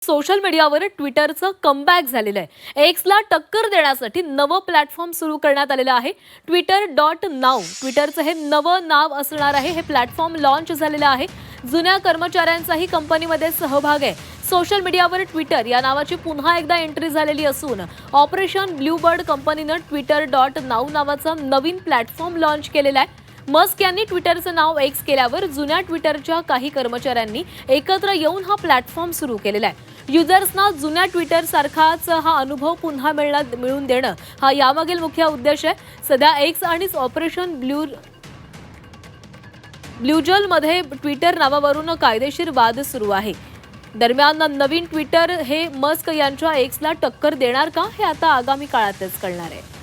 Social मीडियावर ट्विटरचं comeback झालेलं आहे। एक्सला टक्कर देण्यासाठी नवं प्लॅटफॉर्म सुरू करण्यात आलेलं आहे। twitter.now ट्विटरचं हे नवं नाव असणार आहे। हे प्लॅटफॉर्म लॉन्च झालेलं आहे। जुन्या कर्मचाऱ्यांचाही कंपनीमध्ये सहभाग आहे। सोशल मीडियावर ट्विटर या नावाची पुन्हा एकदा एंट्री झालेली असून ऑपरेशन ब्लूबर्ड कंपनीनं twitter.now नावाचं नवीन प्लॅटफॉर्म लॉन्च केलेला आहे। मस्क यांनी ट्विटरचं नाव एक्स केल्यावर जुन्या ट्विटरच्या काही कर्मचाऱ्यांनी एकत्र येऊन हा प्लॅटफॉर्म सुरू केलेला आहे। युजर्सना जुन्या ट्विटर सारखाच हा अनुभव पुन्हा मिळवून देणं हा यामागील मुख्य उद्देश आहे। सध्या एक्स आणि ऑपरेशन ब्लूजल मध्ये ट्विटर नावावरून कायदेशीर वाद सुरू आहे। दरम्यान नवीन ट्विटर हे मस्क यांच्या एक्सला टक्कर देणार का हे आता आगामी काळातच कळणार आहे।